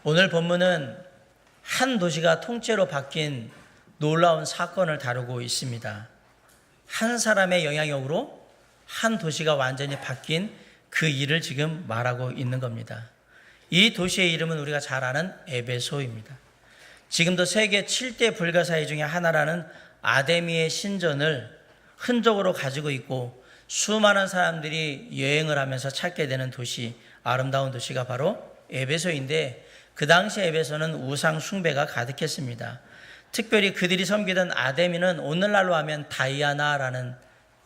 오늘 본문은 한 도시가 통째로 바뀐 놀라운 사건을 다루고 있습니다. 한 사람의 영향력으로 한 도시가 완전히 바뀐 그 일을 지금 말하고 있는 겁니다. 이 도시의 이름은 우리가 잘 아는 에베소입니다. 지금도 세계 7대 불가사의 중에 하나라는 아데미의 신전을 흔적으로 가지고 있고 수많은 사람들이 여행을 하면서 찾게 되는 도시, 아름다운 도시가 바로 에베소인데, 그 당시 에베소는 우상 숭배가 가득했습니다. 특별히 그들이 섬기던 아데미는 오늘날로 하면 다이아나라는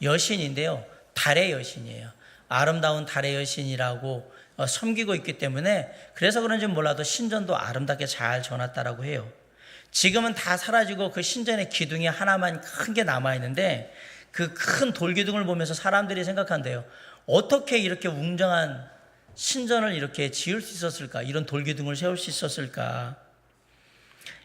여신인데요, 달의 여신이에요. 아름다운 달의 여신이라고 섬기고 있기 때문에 그래서 그런지 몰라도 신전도 아름답게 잘 지어놨다라고 해요. 지금은 다 사라지고 그 신전의 기둥이 하나만 큰 게 남아있는데, 그 큰 돌기둥을 보면서 사람들이 생각한대요. 어떻게 이렇게 웅장한 신전을 이렇게 지을 수 있었을까? 이런 돌기둥을 세울 수 있었을까?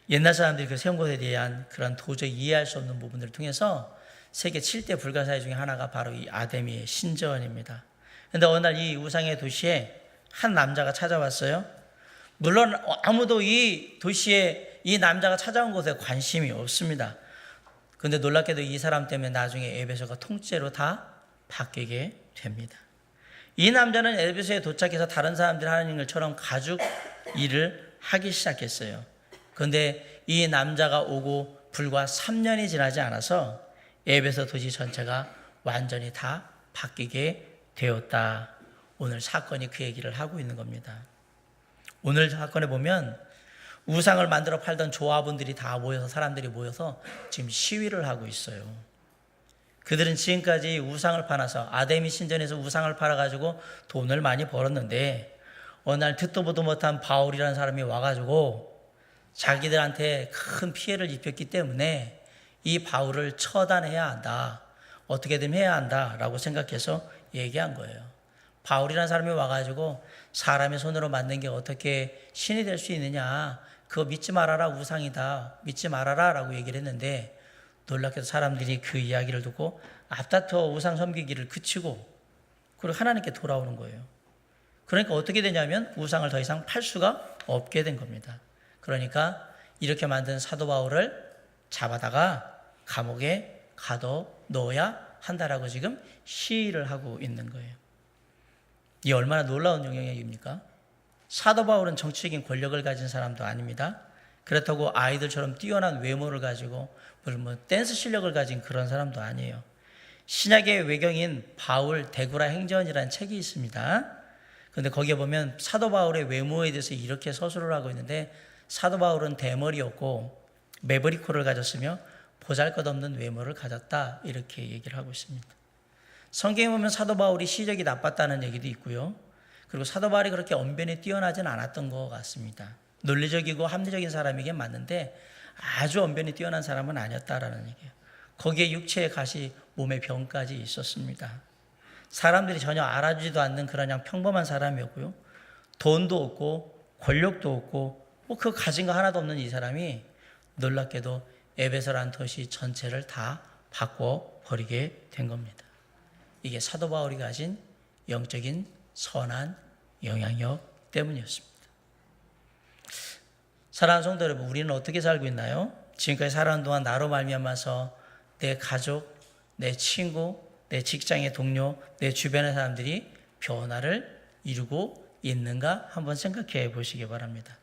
옛날 사람들이 그 세운 것에 대한 그런 도저히 이해할 수 없는 부분들을 통해서 세계 7대 불가사의 중에 하나가 바로 이 아데미의 신전입니다. 그런데 어느 날 이 우상의 도시에 한 남자가 찾아왔어요. 물론 아무도 이 도시에 이 남자가 찾아온 곳에 관심이 없습니다. 그런데 놀랍게도 이 사람 때문에 나중에 에베소가 통째로 다 바뀌게 됩니다. 이 남자는 에베소에 도착해서 다른 사람들이 하는 일처럼 가죽 일을 하기 시작했어요. 그런데 이 남자가 오고 불과 3년이 지나지 않아서 에베소 도시 전체가 완전히 다 바뀌게 되었다. 오늘 사건이 그 얘기를 하고 있는 겁니다. 오늘 사건에 보면 우상을 만들어 팔던 조합원들이 다 모여서, 사람들이 모여서 지금 시위를 하고 있어요. 그들은 지금까지 우상을 팔아서, 아데미 신전에서 우상을 팔아가지고 돈을 많이 벌었는데, 어느 날 듣도 보도 못한 바울이라는 사람이 와가지고 자기들한테 큰 피해를 입혔기 때문에 이 바울을 처단해야 한다, 어떻게든 해야 한다라고 생각해서 얘기한 거예요. 바울이라는 사람이 와가지고 사람의 손으로 만든 게 어떻게 신이 될 수 있느냐, 그거 믿지 말아라, 우상이다, 믿지 말아라 라고 얘기를 했는데, 놀랍게도 사람들이 그 이야기를 듣고 앞다퉈 우상 섬기기를 그치고 그리고 하나님께 돌아오는 거예요. 그러니까 어떻게 되냐면 우상을 더 이상 팔 수가 없게 된 겁니다. 그러니까 이렇게 만든 사도 바울을 잡아다가 감옥에 가둬 넣어야 한다라고 지금 시위를 하고 있는 거예요. 이 얼마나 놀라운 영향력입니까? 사도 바울은 정치적인 권력을 가진 사람도 아닙니다. 그렇다고 아이들처럼 뛰어난 외모를 가지고 뭐 댄스 실력을 가진 그런 사람도 아니에요. 신약의 외경인 바울 대구라 행전이라는 책이 있습니다. 그런데 거기에 보면 사도 바울의 외모에 대해서 이렇게 서술을 하고 있는데, 사도 바울은 대머리였고 매버리코를 가졌으며 보잘것없는 외모를 가졌다, 이렇게 얘기를 하고 있습니다. 성경에 보면 사도 바울이 시력이 나빴다는 얘기도 있고요. 그리고 사도 바울이 그렇게 언변이 뛰어나진 않았던 것 같습니다. 논리적이고 합리적인 사람이긴 맞는데 아주 언변이 뛰어난 사람은 아니었다라는 얘기예요. 거기에 육체의 가시, 몸의 병까지 있었습니다. 사람들이 전혀 알아주지도 않는 그냥 평범한 사람이었고요. 돈도 없고 권력도 없고 그 가진 거 하나도 없는 이 사람이 놀랍게도 에베소라는 도시 전체를 다 바꿔버리게 된 겁니다. 이게 사도 바울이 가진 영적인 선한 영향력 때문이었습니다. 사랑하는 성도 여러분, 우리는 어떻게 살고 있나요? 지금까지 살아온 동안 나로 말미암아서 내 가족, 내 친구, 내 직장의 동료, 내 주변의 사람들이 변화를 이루고 있는가 한번 생각해 보시기 바랍니다.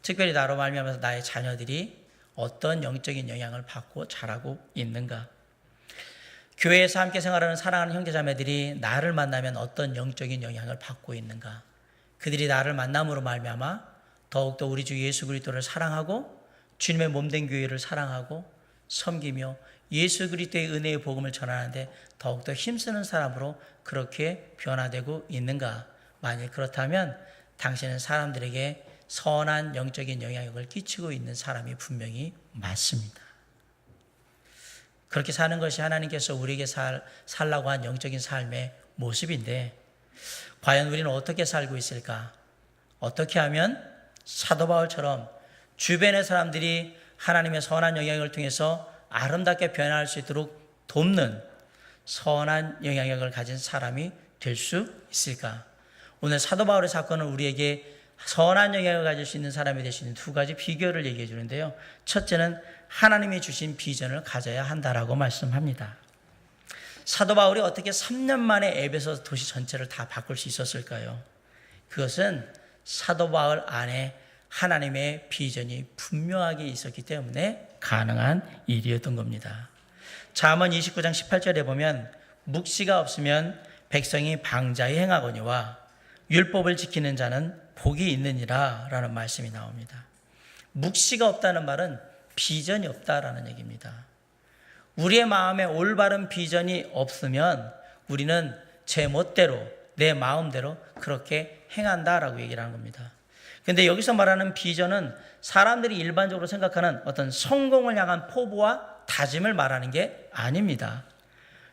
특별히 나로 말미암아서 나의 자녀들이 어떤 영적인 영향을 받고 자라고 있는가? 교회에서 함께 생활하는 사랑하는 형제자매들이 나를 만나면 어떤 영적인 영향을 받고 있는가? 그들이 나를 만남으로 말미암아 더욱더 우리 주 예수 그리스도를 사랑하고 주님의 몸된 교회를 사랑하고 섬기며 예수 그리스도의 은혜의 복음을 전하는데 더욱더 힘쓰는 사람으로 그렇게 변화되고 있는가? 만일 그렇다면 당신은 사람들에게 선한 영적인 영향력을 끼치고 있는 사람이 분명히 맞습니다. 그렇게 사는 것이 하나님께서 우리에게 살라고 한 영적인 삶의 모습인데, 과연 우리는 어떻게 살고 있을까? 어떻게 하면 사도 바울처럼 주변의 사람들이 하나님의 선한 영향을 통해서 아름답게 변화할 수 있도록 돕는 선한 영향력을 가진 사람이 될 수 있을까? 오늘 사도 바울의 사건은 우리에게 선한 영향을 가질 수 있는 사람이 될 수 있는 두 가지 비결을 얘기해 주는데요. 첫째는 하나님이 주신 비전을 가져야 한다라고 말씀합니다. 사도 바울이 어떻게 3년 만에 에베소 도시 전체를 다 바꿀 수 있었을까요? 그것은 사도 바울 안에 하나님의 비전이 분명하게 있었기 때문에 가능한 일이었던 겁니다. 잠언 29장 18절에 보면 묵시가 없으면 백성이 방자히 행하거니와 율법을 지키는 자는 복이 있느니라 라는 말씀이 나옵니다. 묵시가 없다는 말은 비전이 없다라는 얘기입니다. 우리의 마음에 올바른 비전이 없으면 우리는 제 멋대로 내 마음대로 그렇게 행한다라고 얘기를 하는 겁니다. 그런데 여기서 말하는 비전은 사람들이 일반적으로 생각하는 어떤 성공을 향한 포부와 다짐을 말하는 게 아닙니다.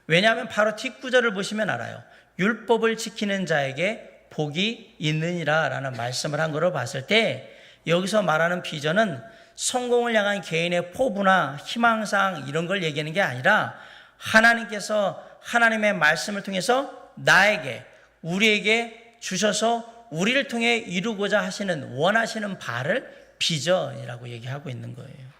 왜냐하면 바로 뒷구절을 보시면 알아요. 율법을 지키는 자에게 복이 있느니라 라는 말씀을 한 것을 봤을 때 여기서 말하는 비전은 성공을 향한 개인의 포부나 희망사항 이런 걸 얘기하는 게 아니라 하나님께서 하나님의 말씀을 통해서 나에게 우리에게 주셔서 우리를 통해 이루고자 하시는 원하시는 바를 비전이라고 얘기하고 있는 거예요.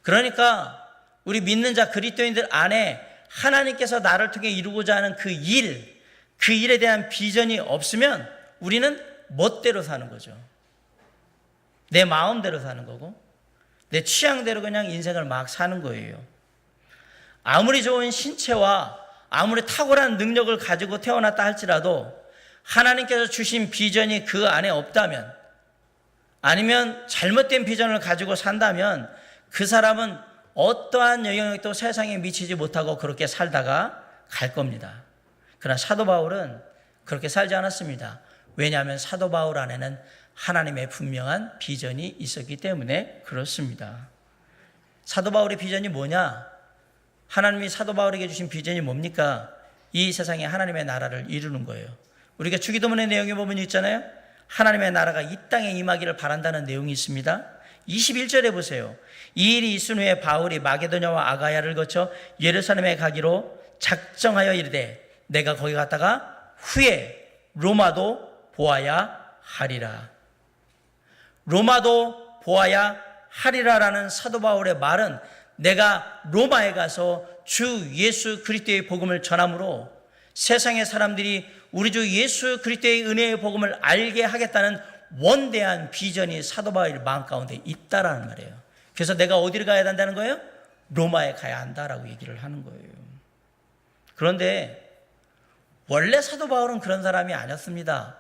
그러니까 우리 믿는 자 그리스도인들 안에 하나님께서 나를 통해 이루고자 하는 그 일에 대한 비전이 없으면 우리는 멋대로 사는 거죠. 내 마음대로 사는 거고 내 취향대로 그냥 인생을 막 사는 거예요. 아무리 좋은 신체와 아무리 탁월한 능력을 가지고 태어났다 할지라도 하나님께서 주신 비전이 그 안에 없다면 아니면 잘못된 비전을 가지고 산다면 그 사람은 어떠한 영향력도 세상에 미치지 못하고 그렇게 살다가 갈 겁니다. 그러나 사도 바울은 그렇게 살지 않았습니다. 왜냐하면 사도 바울 안에는 하나님의 분명한 비전이 있었기 때문에 그렇습니다. 사도 바울의 비전이 뭐냐? 하나님이 사도 바울에게 주신 비전이 뭡니까? 이 세상에 하나님의 나라를 이루는 거예요. 우리가 주기도문의 내용에 보면 있잖아요. 하나님의 나라가 이 땅에 임하기를 바란다는 내용이 있습니다. 21절에 보세요. 이 일이 있은 후에 바울이 마게도냐와 아가야를 거쳐 예루살렘에 가기로 작정하여 이르되 내가 거기 갔다가 후에 로마도 보아야 하리라. 로마도 보아야 하리라라는 사도 바울의 말은 내가 로마에 가서 주 예수 그리스도의 복음을 전함으로 세상의 사람들이 우리 주 예수 그리스도의 은혜의 복음을 알게 하겠다는 원대한 비전이 사도 바울의 마음 가운데 있다라는 말이에요. 그래서 내가 어디를 가야 한다는 거예요? 로마에 가야 한다라고 얘기를 하는 거예요. 그런데 원래 사도 바울은 그런 사람이 아니었습니다.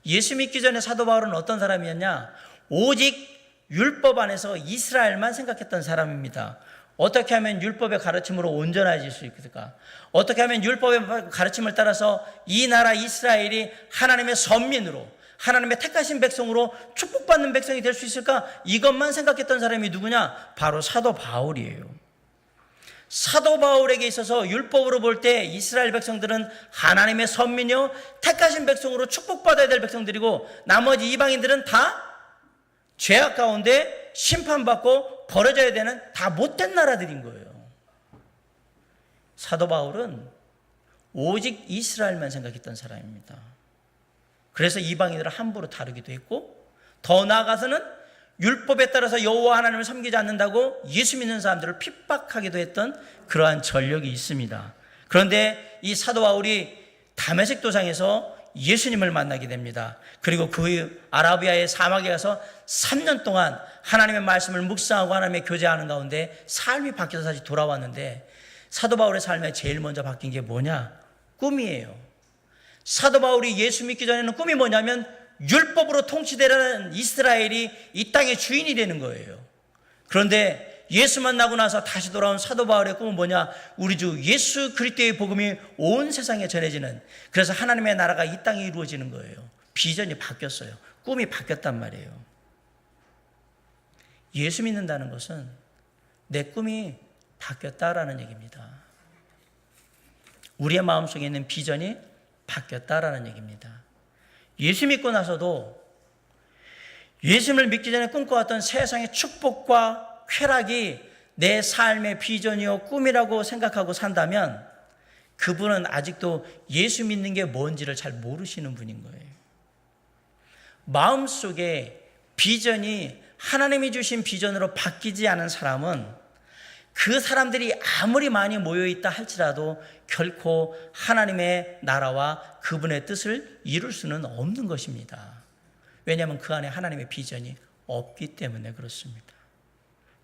예수 믿기 전에 사도 바울은 어떤 사람이었냐? 오직 율법 안에서 이스라엘만 생각했던 사람입니다. 어떻게 하면 율법의 가르침으로 온전해질 수 있을까? 어떻게 하면 율법의 가르침을 따라서 이 나라 이스라엘이 하나님의 선민으로 하나님의 택하신 백성으로 축복받는 백성이 될 수 있을까? 이것만 생각했던 사람이 누구냐? 바로 사도 바울이에요. 사도 바울에게 있어서 율법으로 볼 때 이스라엘 백성들은 하나님의 선민이요 택하신 백성으로 축복받아야 될 백성들이고 나머지 이방인들은 다 죄악 가운데 심판받고 버려져야 되는 다 못된 나라들인 거예요. 사도 바울은 오직 이스라엘만 생각했던 사람입니다. 그래서 이방인들을 함부로 다루기도 했고 더 나아가서는 율법에 따라서 여호와 하나님을 섬기지 않는다고 예수 믿는 사람들을 핍박하기도 했던 그러한 전력이 있습니다. 그런데 이 사도 바울이 다메섹 도상에서 예수님을 만나게 됩니다. 그리고 그 아라비아의 사막에 가서 3년 동안 하나님의 말씀을 묵상하고 하나님의 교제하는 가운데 삶이 바뀌어서 다시 돌아왔는데 사도 바울의 삶에 제일 먼저 바뀐 게 뭐냐? 꿈이에요. 사도 바울이 예수 믿기 전에는 꿈이 뭐냐면 율법으로 통치되는 이스라엘이 이 땅의 주인이 되는 거예요. 그런데 예수 만나고 나서 다시 돌아온 사도 바울의 꿈은 뭐냐? 우리 주 예수 그리스도의 복음이 온 세상에 전해지는, 그래서 하나님의 나라가 이 땅에 이루어지는 거예요. 비전이 바뀌었어요. 꿈이 바뀌었단 말이에요. 예수 믿는다는 것은 내 꿈이 바뀌었다라는 얘기입니다. 우리의 마음속에 있는 비전이 바뀌었다라는 얘기입니다. 예수 믿고 나서도 예수를 믿기 전에 꿈꿔왔던 세상의 축복과 쾌락이 내 삶의 비전이요 꿈이라고 생각하고 산다면 그분은 아직도 예수 믿는 게 뭔지를 잘 모르시는 분인 거예요. 마음속에 비전이 하나님이 주신 비전으로 바뀌지 않은 사람은 그 사람들이 아무리 많이 모여있다 할지라도 결코 하나님의 나라와 그분의 뜻을 이룰 수는 없는 것입니다. 왜냐하면 그 안에 하나님의 비전이 없기 때문에 그렇습니다.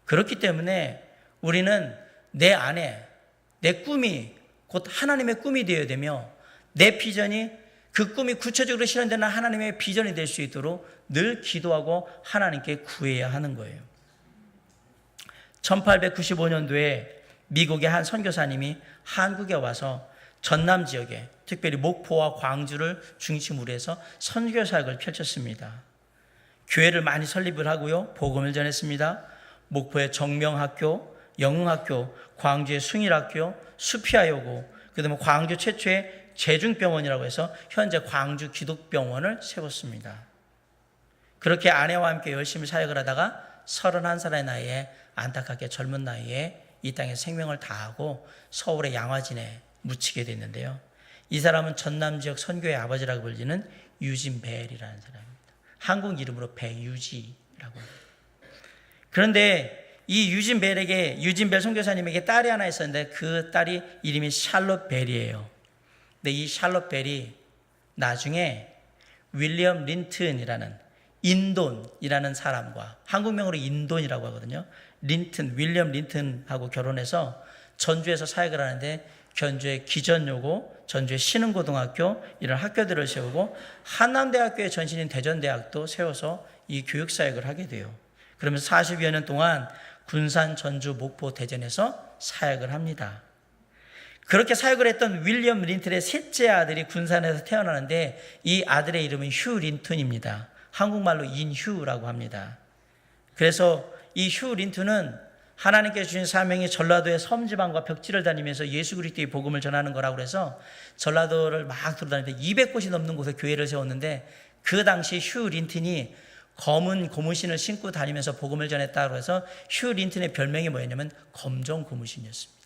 그렇기 때문에 우리는 내 안에 내 꿈이 곧 하나님의 꿈이 되어야 되며 내 비전이 그 꿈이 구체적으로 실현되는 하나님의 비전이 될 수 있도록 늘 기도하고 하나님께 구해야 하는 거예요. 1895년도에 미국의 한 선교사님이 한국에 와서 전남 지역에 특별히 목포와 광주를 중심으로 해서 선교 사역을 펼쳤습니다. 교회를 많이 설립을 하고요. 복음을 전했습니다. 목포의 정명학교, 영흥학교, 광주의 숭일학교, 수피아여고, 그다음에 광주 최초의 제중병원이라고 해서 현재 광주 기독병원을 세웠습니다. 그렇게 아내와 함께 열심히 사역을 하다가 31살의 나이에 안타깝게 젊은 나이에 이 땅에 생명을 다하고 서울의 양화진에 묻히게 됐는데요. 이 사람은 전남 지역 선교의 아버지라고 불리는 유진 벨이라는 사람입니다. 한국 이름으로 배유지라고 합니다. 그런데 이 유진 벨 선교사님에게 딸이 하나 있었는데 그 딸이 이름이 샬롯 벨이에요. 근데 이 샬롯 벨이 나중에 윌리엄 린튼이라는 인돈이라는 사람과 한국명으로 인돈이라고 하거든요. 윌리엄 린튼하고 결혼해서 전주에서 사역을 하는데 견주의 기전여고, 전주의 신흥고등학교 이런 학교들을 세우고 한남대학교의 전신인 대전대학도 세워서 이 교육사역을 하게 돼요. 그러면서 40여 년 동안 군산, 전주, 목포, 대전에서 사역을 합니다. 그렇게 사역을 했던 윌리엄 린튼의 셋째 아들이 군산에서 태어나는데 이 아들의 이름은 휴 린튼입니다. 한국말로 인휴라고 합니다. 그래서 이 휴 린튼은 하나님께서 주신 사명이 전라도의 섬지방과 벽지를 다니면서 예수 그리스도의 복음을 전하는 거라고 해서 전라도를 막 돌아다니는데 200곳이 넘는 곳에 교회를 세웠는데 그 당시 휴 린튼이 검은 고무신을 신고 다니면서 복음을 전했다고 해서 휴 린튼의 별명이 뭐였냐면 검정 고무신이었습니다.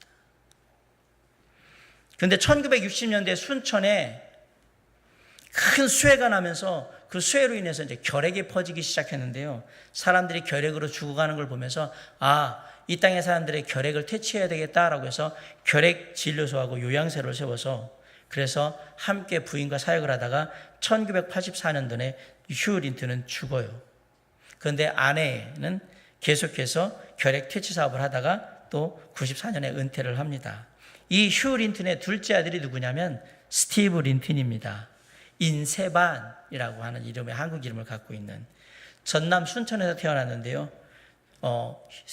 그런데 1960년대 순천에 큰 수해가 나면서 그 수해로 인해서 이제 결핵이 퍼지기 시작했는데요. 사람들이 결핵으로 죽어가는 걸 보면서 이 땅의 사람들의 결핵을 퇴치해야 되겠다라고 해서 결핵 진료소하고 요양센터를 세워서 그래서 함께 부인과 사역을 하다가 1984년도에 휴 린튼은 죽어요. 그런데 아내는 계속해서 결핵 퇴치 사업을 하다가 또 94년에 은퇴를 합니다. 이 휴 린튼의 둘째 아들이 누구냐면 스티브 린튼입니다. 인세반이라고 하는 이름의 한국 이름을 갖고 있는 전남 순천에서 태어났는데요.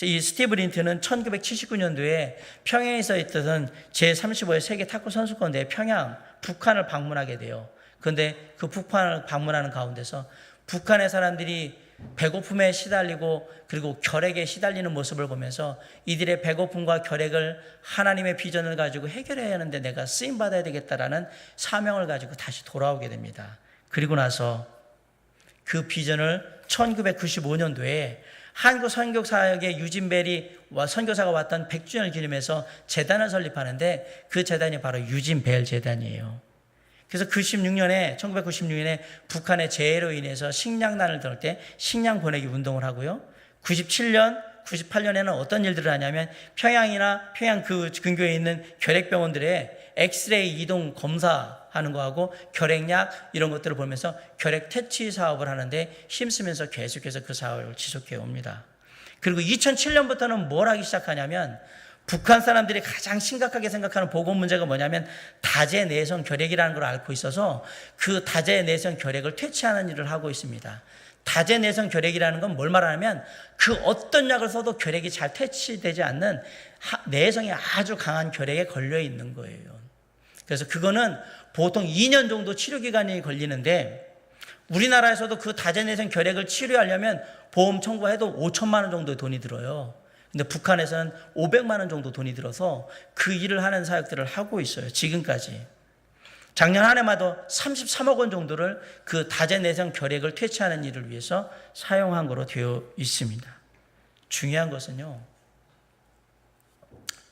이 스티브 린튼은 1979년도에 평양에서 있던 제35회 세계 탁구 선수권대회 평양, 북한을 방문하게 돼요. 그런데 그 북한을 방문하는 가운데서 북한의 사람들이 배고픔에 시달리고 그리고 결핵에 시달리는 모습을 보면서 이들의 배고픔과 결핵을 하나님의 비전을 가지고 해결해야 하는데 내가 쓰임받아야 되겠다라는 사명을 가지고 다시 돌아오게 됩니다. 그리고 나서 그 비전을 1995년도에 한국 선교사역의 유진벨이 선교사가 왔던 100주년을 기념해서 재단을 설립하는데 그 재단이 바로 유진벨 재단이에요. 그래서 1996년에 북한의 재해로 인해서 식량난을 들을 때 식량 보내기 운동을 하고요. 97년, 98년에는 어떤 일들을 하냐면 평양 그 근교에 있는 결핵병원들의 엑스레이 이동 검사하는 거하고 결핵약 이런 것들을 보면서 결핵 퇴치 사업을 하는데 힘쓰면서 계속해서 그 사업을 지속해 옵니다. 그리고 2007년부터는 뭘 하기 시작하냐면 북한 사람들이 가장 심각하게 생각하는 보건 문제가 뭐냐면 다제내성 결핵이라는 걸 앓고 있어서 그 다제내성 결핵을 퇴치하는 일을 하고 있습니다. 다제내성 결핵이라는 건 뭘 말하냐면 그 어떤 약을 써도 결핵이 잘 퇴치되지 않는 내성이 아주 강한 결핵에 걸려 있는 거예요. 그래서 그거는 보통 2년 정도 치료 기간이 걸리는데 우리나라에서도 그 다제내성 결핵을 치료하려면 보험 청구해도 5천만 원 정도의 돈이 들어요. 근데 북한에서는 500만 원 정도 돈이 들어서 그 일을 하는 사역들을 하고 있어요. 지금까지. 작년 한 해마다 33억 원 정도를 그 다제내성 결핵을 퇴치하는 일을 위해서 사용한 거로 되어 있습니다. 중요한 것은요.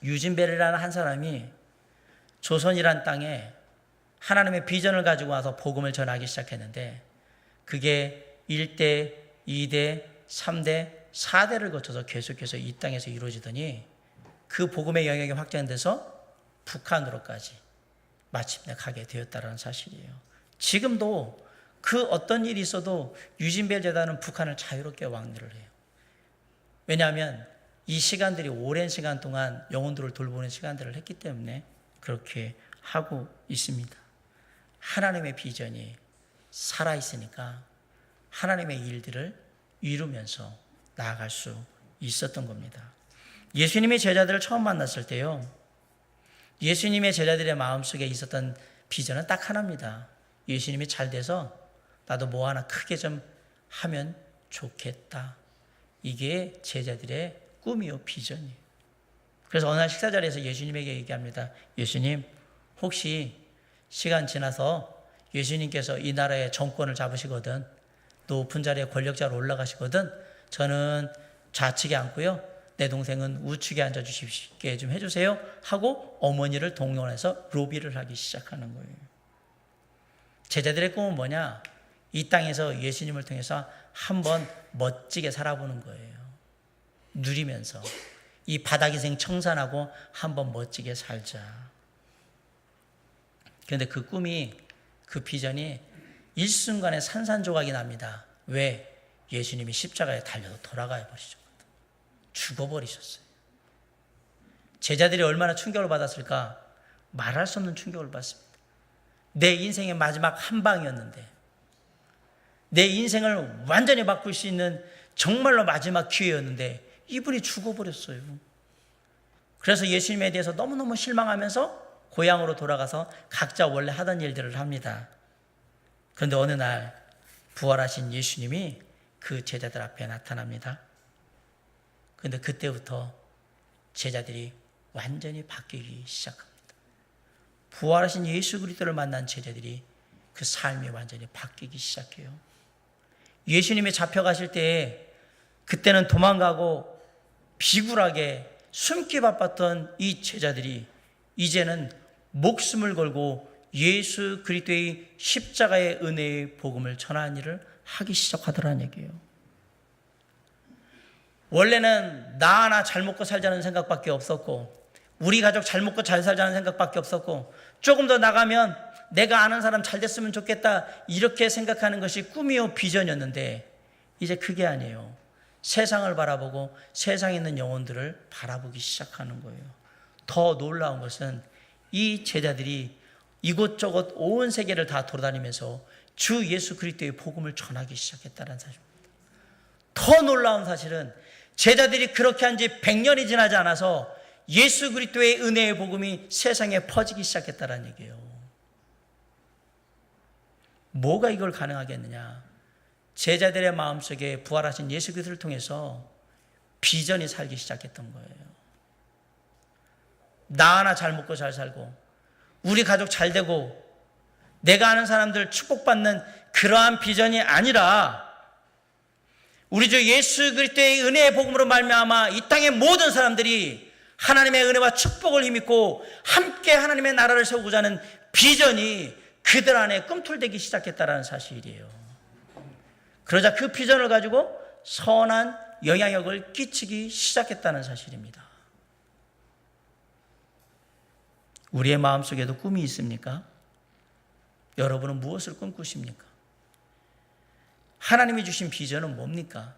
유진벨이라는 한 사람이 조선이란 땅에 하나님의 비전을 가지고 와서 복음을 전하기 시작했는데 그게 1대, 2대, 3대, 4대를 거쳐서 계속해서 이 땅에서 이루어지더니 그 복음의 영역이 확장돼서 북한으로까지 마침내 가게 되었다는 사실이에요. 지금도 그 어떤 일이 있어도 유진벨 재단은 북한을 자유롭게 왕래를 해요. 왜냐하면 이 시간들이 오랜 시간 동안 영혼들을 돌보는 시간들을 했기 때문에 그렇게 하고 있습니다. 하나님의 비전이 살아있으니까 하나님의 일들을 이루면서 나아갈 수 있었던 겁니다. 예수님의 제자들을 처음 만났을 때요, 예수님의 제자들의 마음속에 있었던 비전은 딱 하나입니다. 예수님이 잘 돼서 나도 뭐 하나 크게 좀 하면 좋겠다. 이게 제자들의 꿈이요, 비전이에요. 그래서 어느 날 식사 자리에서 예수님에게 얘기합니다. 예수님, 혹시 시간 지나서 예수님께서 이 나라의 정권을 잡으시거든, 높은 자리에 권력자로 올라가시거든, 저는 좌측에 앉고요, 내 동생은 우측에 앉아주시게 좀 해주세요 하고 어머니를 동원해서 로비를 하기 시작하는 거예요. 제자들의 꿈은 뭐냐? 이 땅에서 예수님을 통해서 한번 멋지게 살아보는 거예요. 누리면서 이 바닥 인생 청산하고 한번 멋지게 살자. 그런데 그 꿈이, 그 비전이 일순간에 산산조각이 납니다. 왜? 예수님이 십자가에 달려서 돌아가 버리셨거든. 죽어버리셨어요. 제자들이 얼마나 충격을 받았을까? 말할 수 없는 충격을 받습니다. 내 인생의 마지막 한 방이었는데, 내 인생을 완전히 바꿀 수 있는 정말로 마지막 기회였는데 이분이 죽어버렸어요. 그래서 예수님에 대해서 너무너무 실망하면서 고향으로 돌아가서 각자 원래 하던 일들을 합니다. 그런데 어느 날 부활하신 예수님이 그 제자들 앞에 나타납니다. 그런데 그때부터 제자들이 완전히 바뀌기 시작합니다. 부활하신 예수 그리스도를 만난 제자들이 그 삶이 완전히 바뀌기 시작해요. 예수님이 잡혀가실 때 그때는 도망가고 비굴하게 숨기 바빴던 이 제자들이 이제는 목숨을 걸고 예수 그리스도의 십자가의 은혜의 복음을 전하는 일을 하기 시작하더라는 얘기예요. 원래는 나 하나 잘 먹고 살자는 생각밖에 없었고, 우리 가족 잘 먹고 잘 살자는 생각밖에 없었고, 조금 더 나가면 내가 아는 사람 잘 됐으면 좋겠다, 이렇게 생각하는 것이 꿈이요 비전이었는데 이제 그게 아니에요. 세상을 바라보고 세상에 있는 영혼들을 바라보기 시작하는 거예요. 더 놀라운 것은 이 제자들이 이곳저곳 온 세계를 다 돌아다니면서 주 예수 그리스도의 복음을 전하기 시작했다는 사실입니다. 더 놀라운 사실은 제자들이 그렇게 한 지 100년이 지나지 않아서 예수 그리스도의 은혜의 복음이 세상에 퍼지기 시작했다는 얘기예요. 뭐가 이걸 가능하게 했느냐? 제자들의 마음속에 부활하신 예수 그리스도를 통해서 비전이 살기 시작했던 거예요. 나 하나 잘 먹고 잘 살고 우리 가족 잘 되고 내가 아는 사람들 축복받는 그러한 비전이 아니라 우리 주 예수 그리스도의 은혜의 복음으로 말미암아 이 땅의 모든 사람들이 하나님의 은혜와 축복을 힘입고 함께 하나님의 나라를 세우고자 하는 비전이 그들 안에 꿈틀대기 시작했다는 사실이에요. 그러자 그 비전을 가지고 선한 영향력을 끼치기 시작했다는 사실입니다. 우리의 마음속에도 꿈이 있습니까? 여러분은 무엇을 꿈꾸십니까? 하나님이 주신 비전은 뭡니까?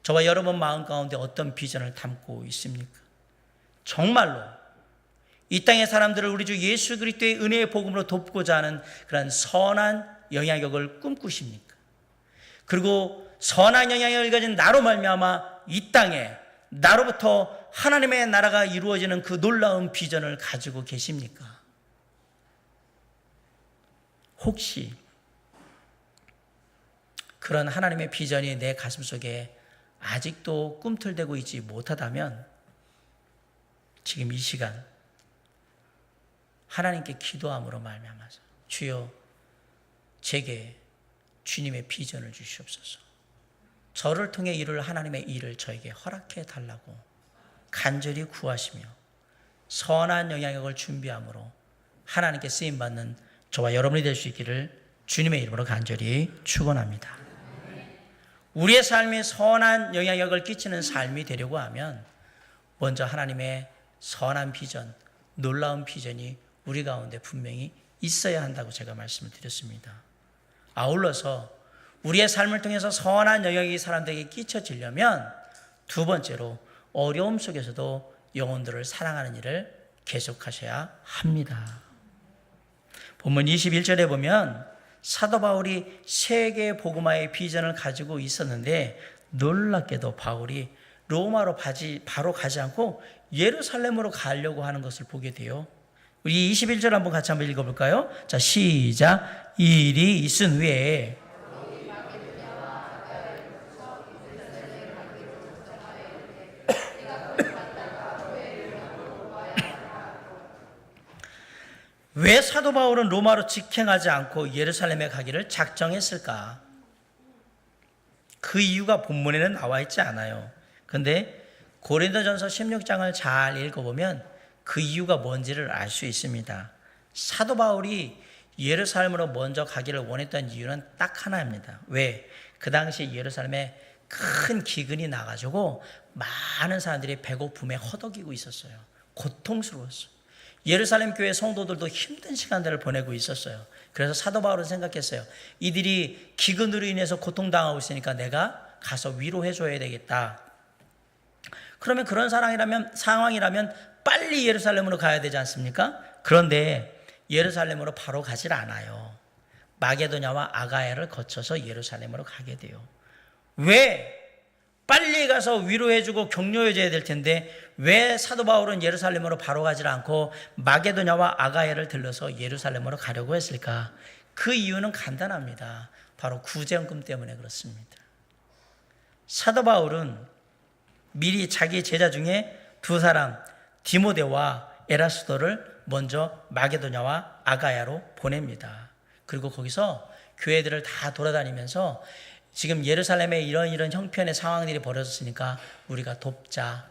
저와 여러분 마음 가운데 어떤 비전을 담고 있습니까? 정말로 이 땅의 사람들을 우리 주 예수 그리스도의 은혜의 복음으로 돕고자 하는 그런 선한 영향력을 꿈꾸십니까? 그리고 선한 영향력을 가진 나로 말미암아 이 땅에 나로부터 하나님의 나라가 이루어지는 그 놀라운 비전을 가지고 계십니까? 혹시 그런 하나님의 비전이 내 가슴속에 아직도 꿈틀대고 있지 못하다면 지금 이 시간 하나님께 기도함으로 말미암아서 주여 제게 주님의 비전을 주시옵소서. 저를 통해 이룰 하나님의 일을 저에게 허락해 달라고 간절히 구하시며 선한 영향력을 준비함으로 하나님께 쓰임받는 저와 여러분이 될 수 있기를 주님의 이름으로 간절히 축원합니다. 우리의 삶이 선한 영향력을 끼치는 삶이 되려고 하면 먼저 하나님의 선한 비전, 놀라운 비전이 우리 가운데 분명히 있어야 한다고 제가 말씀을 드렸습니다. 아울러서 우리의 삶을 통해서 선한 영향이 사람들에게 끼쳐지려면 두 번째로 어려움 속에서도 영혼들을 사랑하는 일을 계속하셔야 합니다. 본문 21절에 보면 사도 바울이 세계 복음화의 비전을 가지고 있었는데 놀랍게도 바울이 로마로 바로 가지 않고 예루살렘으로 가려고 하는 것을 보게 돼요. 우리 21절 한번 같이 한번 읽어볼까요? 자, 시작. 이 일이 있은 후에 왜 사도 바울은 로마로 직행하지 않고 예루살렘에 가기를 작정했을까? 그 이유가 본문에는 나와 있지 않아요. 그런데 고린도전서 16장을 잘 읽어보면 그 이유가 뭔지를 알 수 있습니다. 사도 바울이 예루살렘으로 먼저 가기를 원했던 이유는 딱 하나입니다. 왜? 그 당시 예루살렘에 큰 기근이 나가지고 많은 사람들이 배고픔에 허덕이고 있었어요. 고통스러웠어요. 예루살렘 교회 성도들도 힘든 시간들을 보내고 있었어요. 그래서 사도 바울은 생각했어요. 이들이 기근으로 인해서 고통당하고 있으니까 내가 가서 위로해줘야 되겠다. 그러면 그런 상황이라면 빨리 예루살렘으로 가야 되지 않습니까? 그런데 예루살렘으로 바로 가질 않아요. 마게도냐와 아가야를 거쳐서 예루살렘으로 가게 돼요. 왜? 빨리 가서 위로해주고 격려해줘야 될 텐데 왜 사도 바울은 예루살렘으로 바로 가지 않고 마게도냐와 아가야를 들러서 예루살렘으로 가려고 했을까? 그 이유는 간단합니다. 바로 구제연금 때문에 그렇습니다. 사도 바울은 미리 자기 제자 중에 두 사람 디모데와 에라스도를 먼저 마게도냐와 아가야로 보냅니다. 그리고 거기서 교회들을 다 돌아다니면서 지금 예루살렘에 이런 형편의 상황들이 벌어졌으니까 우리가 돕자.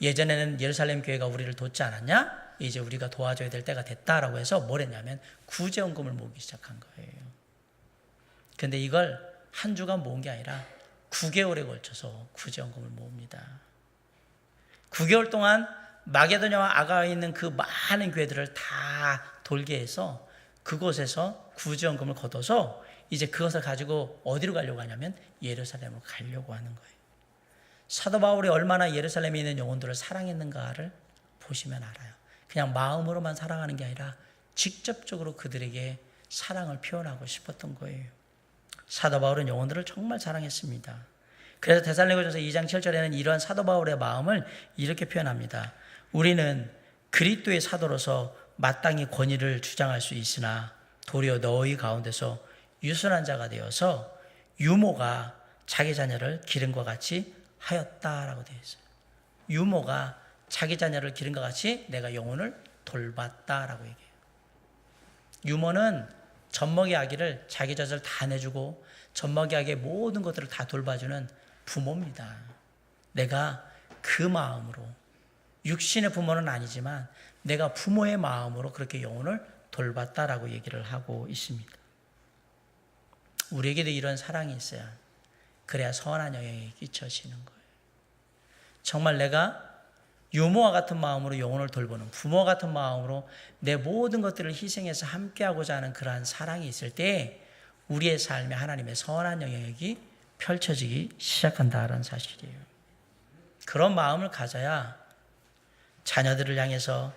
예전에는 예루살렘 교회가 우리를 돕지 않았냐? 이제 우리가 도와줘야 될 때가 됐다라고 해서 뭘 했냐면 구제원금을 모으기 시작한 거예요. 그런데 이걸 한 주간 모은 게 아니라 9개월에 걸쳐서 구제원금을 모읍니다. 9개월 동안 마게도냐와 아가야에 있는 그 많은 교회들을 다 돌게 해서 그곳에서 구제원금을 걷어서 이제 그것을 가지고 어디로 가려고 하냐면 예루살렘으로 가려고 하는 거예요. 사도 바울이 얼마나 예루살렘에 있는 영혼들을 사랑했는가를 보시면 알아요. 그냥 마음으로만 사랑하는 게 아니라 직접적으로 그들에게 사랑을 표현하고 싶었던 거예요. 사도 바울은 영혼들을 정말 사랑했습니다. 그래서 데살로니가전서 2장 7절에는 이러한 사도 바울의 마음을 이렇게 표현합니다. 우리는 그리스도의 사도로서 마땅히 권위를 주장할 수 있으나 도리어 너희 가운데서 유순한 자가 되어서 유모가 자기 자녀를 기름과 같이 하였다라고 되어 있어요. 유모가 자기 자녀를 기름과 같이 내가 영혼을 돌봤다라고 얘기해요. 유모는 젖먹이 아기를 자기 젖을 다 내주고 젖먹이 아기의 모든 것들을 다 돌봐주는 부모입니다. 내가 그 마음으로 육신의 부모는 아니지만 내가 부모의 마음으로 그렇게 영혼을 돌봤다라고 얘기를 하고 있습니다. 우리에게도 이런 사랑이 있어야 그래야 선한 영향이 끼쳐지는 거예요. 정말 내가 유모와 같은 마음으로 영혼을 돌보는 부모와 같은 마음으로 내 모든 것들을 희생해서 함께하고자 하는 그러한 사랑이 있을 때 우리의 삶에 하나님의 선한 영향력이 펼쳐지기 시작한다는 사실이에요. 그런 마음을 가져야 자녀들을 향해서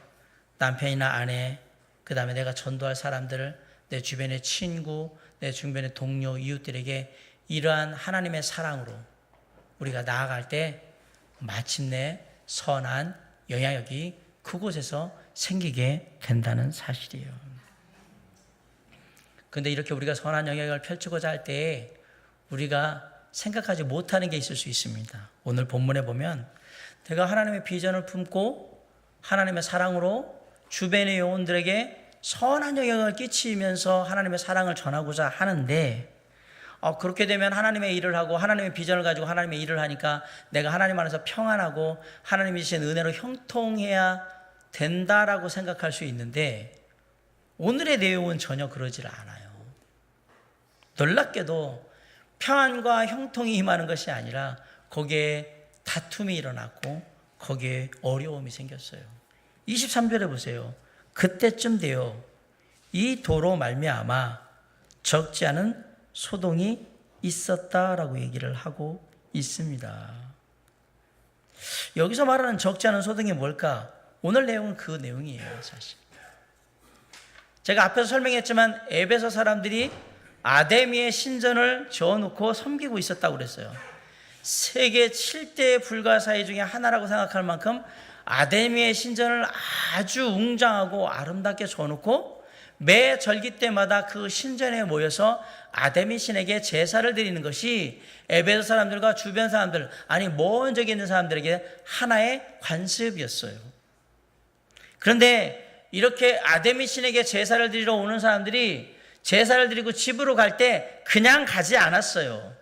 남편이나 아내, 그 다음에 내가 전도할 사람들, 내 주변의 친구, 내 주변의 동료, 이웃들에게 이러한 하나님의 사랑으로 우리가 나아갈 때 마침내 선한 영향력이 그곳에서 생기게 된다는 사실이에요. 그런데 이렇게 우리가 선한 영향력을 펼치고자 할 때 우리가 생각하지 못하는 게 있을 수 있습니다. 오늘 본문에 보면 내가 하나님의 비전을 품고 하나님의 사랑으로 주변의 영혼들에게 선한 영향을 끼치면서 하나님의 사랑을 전하고자 하는데 그렇게 되면 하나님의 일을 하고 하나님의 비전을 가지고 하나님의 일을 하니까 내가 하나님 안에서 평안하고 하나님이 주신 은혜로 형통해야 된다라고 생각할 수 있는데 오늘의 내용은 전혀 그러질 않아요. 놀랍게도 평안과 형통이 임하는 것이 아니라 거기에 다툼이 일어났고 거기에 어려움이 생겼어요. 23절에 보세요. 그때쯤 되어 이 도로 말미암아 적지 않은 소동이 있었다라고 얘기를 하고 있습니다. 여기서 말하는 적지 않은 소동이 뭘까? 오늘 내용은 그 내용이에요, 사실. 제가 앞에서 설명했지만 에베소 사람들이 아데미의 신전을 지어놓고 섬기고 있었다고 그랬어요. 세계 7대 불가사의 중에 하나라고 생각할 만큼 아데미의 신전을 아주 웅장하고 아름답게 지어놓고 매 절기 때마다 그 신전에 모여서 아데미 신에게 제사를 드리는 것이 에베소 사람들과 주변 사람들, 아니 먼 저기 있는 사람들에게 하나의 관습이었어요. 그런데 이렇게 아데미 신에게 제사를 드리러 오는 사람들이 제사를 드리고 집으로 갈 때 그냥 가지 않았어요.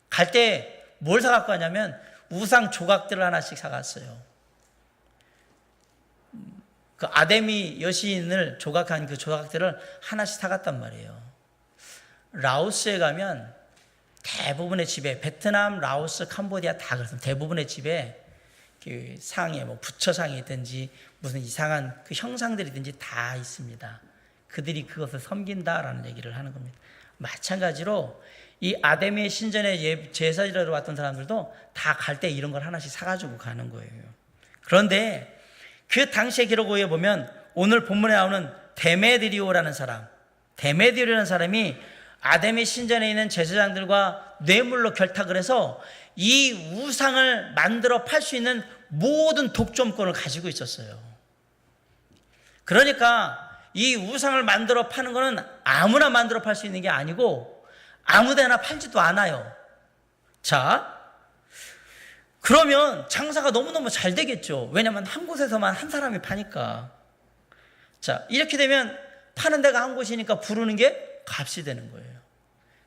갈 때 뭘 사갖고 가냐면 우상 조각들을 하나씩 사갔어요. 그 아데미 여신을 조각한 그 조각들을 하나씩 사갔단 말이에요. 라오스에 가면 대부분의 집에, 베트남, 라오스, 캄보디아 다 그렇습니다. 대부분의 집에 그 상에 뭐 부처상이 있든지 무슨 이상한 그 형상들이든지 다 있습니다. 그들이 그것을 섬긴다라는 얘기를 하는 겁니다. 마찬가지로 이 아데미의 신전에 제사 지내러 왔던 사람들도 다 갈 때 이런 걸 하나씩 사가지고 가는 거예요. 그런데 그 당시의 기록에 보면 오늘 본문에 나오는 데메드리오라는 사람이 아데미 신전에 있는 제사장들과 뇌물로 결탁을 해서 이 우상을 만들어 팔 수 있는 모든 독점권을 가지고 있었어요. 그러니까 이 우상을 만들어 파는 거는 아무나 만들어 팔 수 있는 게 아니고 아무데나 팔지도 않아요. 자, 그러면 장사가 너무너무 잘 되겠죠. 왜냐하면 한 곳에서만 한 사람이 파니까. 자, 이렇게 되면 파는 데가 한 곳이니까 부르는 게 값이 되는 거예요.